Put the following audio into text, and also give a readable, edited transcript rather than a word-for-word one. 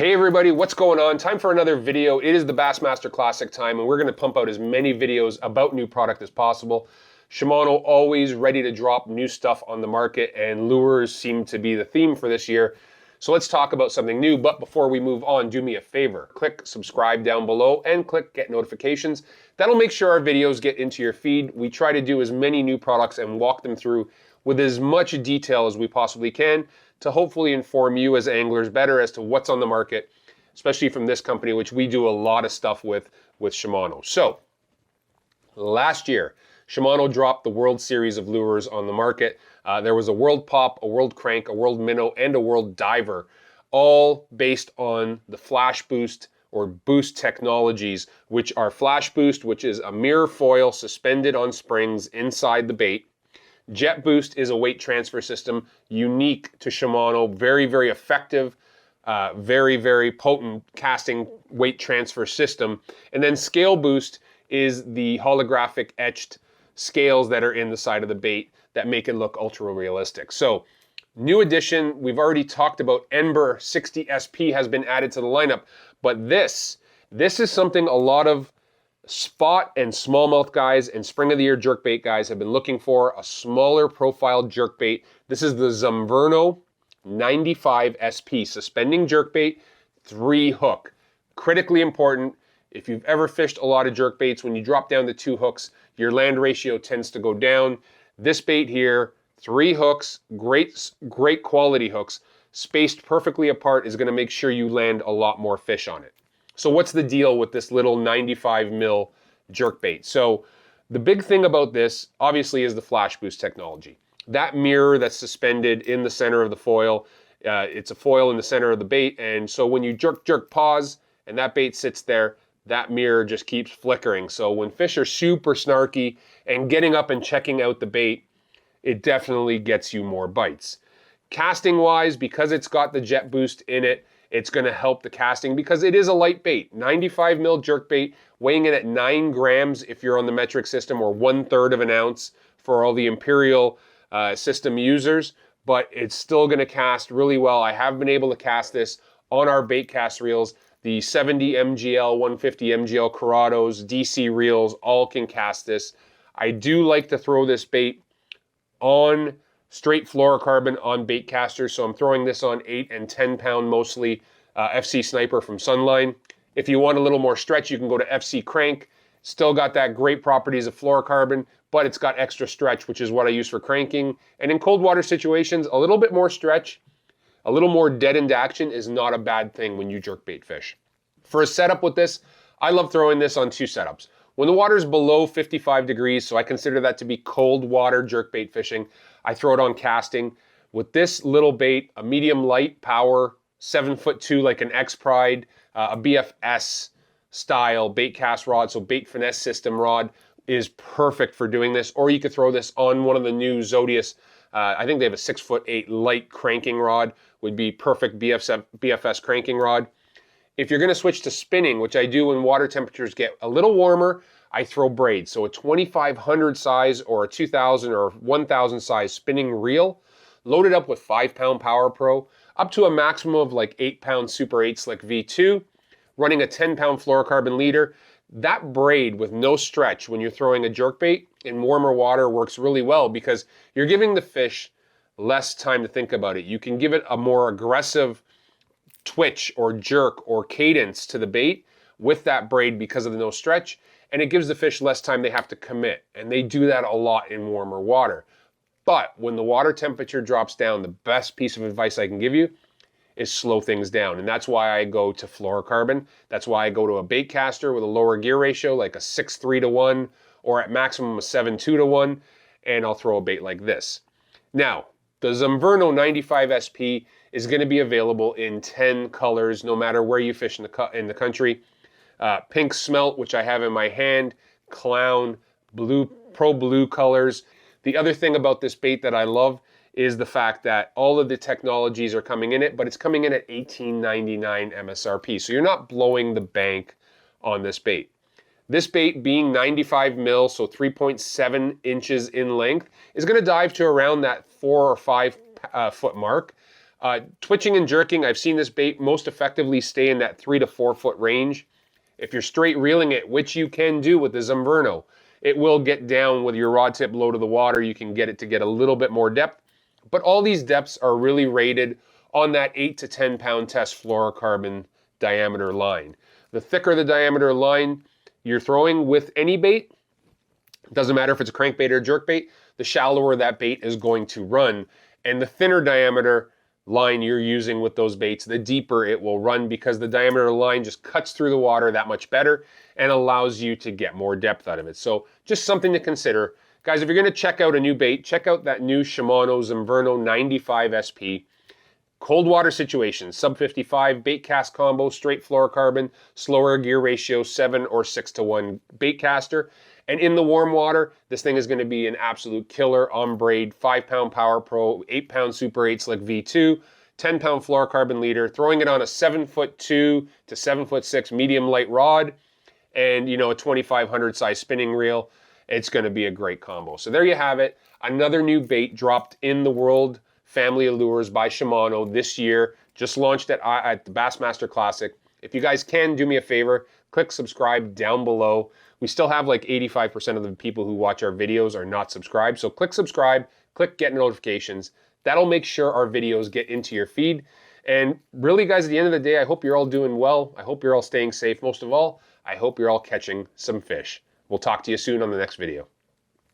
Hey everybody, what's going on? Time for another video. It is the Bassmaster Classic time, and we're going to pump out as many videos about new product as possible. Shimano always ready to drop new stuff on the market, and lures seem to be the theme for this year. So let's talk about something new, but before we move on, do me a favor. Click subscribe down below and click get notifications. That'll make sure our videos get into your feed. We try to do as many new products and walk them through with as much detail as we possibly can to hopefully inform you as anglers better as to what's on the market, especially from this company, which we do a lot of stuff with Shimano. So, last year, Shimano dropped the World Series of lures on the market. There was a World Pop, a World Crank, a World Minnow, and a World Diver, all based on the FLASHBOOST or Boost technologies, which are FLASHBOOST, which is a mirror foil suspended on springs inside the bait. JETBOOST is a weight transfer system unique to Shimano, very, very effective, very, very potent casting weight transfer system. And then SCALEBOOST is the holographic etched scales that are in the side of the bait that make it look ultra realistic. So, new addition, we've already talked about Enber 90 has been added to the lineup, but this is something a lot of spot and smallmouth guys and spring of the year jerkbait guys have been looking for, a smaller profile jerkbait. This is the Zumverno 95Sp suspending jerkbait, 3 hook. Critically important. If you've ever fished a lot of jerkbaits, when you drop down to 2 hooks, your land ratio tends to go down. This bait here, 3 hooks, great quality hooks, spaced perfectly apart, is going to make sure you land a lot more fish on it. So what's the deal with this little 95 mil jerkbait? So the big thing about this, obviously, is the FLASHBOOST technology. That mirror that's suspended in the center of the foil, it's a foil in the center of the bait, and so when you jerk, pause, and that bait sits there, that mirror just keeps flickering. So when fish are super snarky and getting up and checking out the bait, it definitely gets you more bites. Casting-wise, because it's got the JETBOOST in it, it's going to help the casting because it is a light bait. 95 mil jerkbait, weighing in at 9 grams if you're on the metric system, or 1/3 of an ounce for all the Imperial system users, but it's still going to cast really well. I have been able to cast this on our bait cast reels. The 70 MGL, 150 MGL Corrados, DC reels, all can cast this. I do like to throw this bait on straight fluorocarbon on bait casters, so I'm throwing this on 8 and 10 pound mostly FC Sniper from Sunline. If you want a little more stretch, you can go to FC Crank. Still got that great properties of fluorocarbon, but it's got extra stretch, which is what I use for cranking. And in cold water situations, a little bit more stretch, a little more dead-end action is not a bad thing when you jerkbait fish. For a setup with this, I love throwing this on 2 setups. When the water is below 55 degrees, so I consider that to be cold water jerkbait fishing, I throw it on casting. With this little bait, a medium light power, 7'2", like an X-Pride, a BFS style bait cast rod, so bait finesse system rod is perfect for doing this. Or you could throw this on one of the new Zodius, I think they have a 6'8" light cranking rod, would be perfect BFS cranking rod. If you're going to switch to spinning, which I do when water temperatures get a little warmer, I throw braids. So a 2500 size or a 2000 or 1000 size spinning reel, loaded up with 5-pound Power Pro, up to a maximum of like 8-pound Super 8 Slick V2, running a 10-pound fluorocarbon leader. That braid with no stretch when you're throwing a jerkbait in warmer water works really well because you're giving the fish less time to think about it. You can give it a more aggressive twitch or jerk or cadence to the bait with that braid because of the no stretch, and it gives the fish less time they have to commit, and they do that a lot in warmer water. But when the water temperature drops down, the best piece of advice I can give you is slow things down, and that's why I go to fluorocarbon. That's why I go to a bait caster with a lower gear ratio, like a 6:3 to 1, or at maximum a 7:2 to 1, and I'll throw a bait like this. Now, the Zumverno 95Sp is going to be available in 10 colors, no matter where you fish in the country. Pink smelt, which I have in my hand, clown, blue, pro blue colors. The other thing about this bait that I love is the fact that all of the technologies are coming in it, but it's coming in at $18.99 MSRP. So you're not blowing the bank on this bait. This bait being 95 mil, so 3.7 inches in length, is going to dive to around that 4 or 5 foot mark. Twitching and jerking, I've seen this bait most effectively stay in that 3 to 4 foot range. If you're straight reeling it, which you can do with the Zumverno, it will get down with your rod tip low to the water. You can get it to get a little bit more depth. But all these depths are really rated on that 8 to 10 pound test fluorocarbon diameter line. The thicker the diameter line you're throwing with any bait, doesn't matter if it's a crankbait or a jerkbait, the shallower that bait is going to run. And the thinner diameter line you're using with those baits, the deeper it will run, because the diameter line just cuts through the water that much better and allows you to get more depth out of it. So just something to consider. Guys, if you're going to check out a new bait, check out that new Shimano Zumverno 95Sp. Cold water situations, sub 55, bait cast combo, straight fluorocarbon, slower gear ratio, 7 or 6 to 1 bait caster. And in the warm water, this thing is going to be an absolute killer on braid, 5 pound Power Pro, 8 pound Super 8 Slick V2, 10 pound fluorocarbon leader, throwing it on a 7'2" to 7'6" medium light rod, and a 2500 size spinning reel. It's going to be a great combo. So there you have it. Another new bait dropped in the World Family of Lures by Shimano this year. Just launched at the Bassmaster Classic. If you guys can, do me a favor, click subscribe down below. We still have like 85% of the people who watch our videos are not subscribed. So click subscribe, click get notifications. That'll make sure our videos get into your feed. And really, guys, at the end of the day, I hope you're all doing well. I hope you're all staying safe. Most of all, I hope you're all catching some fish. We'll talk to you soon on the next video.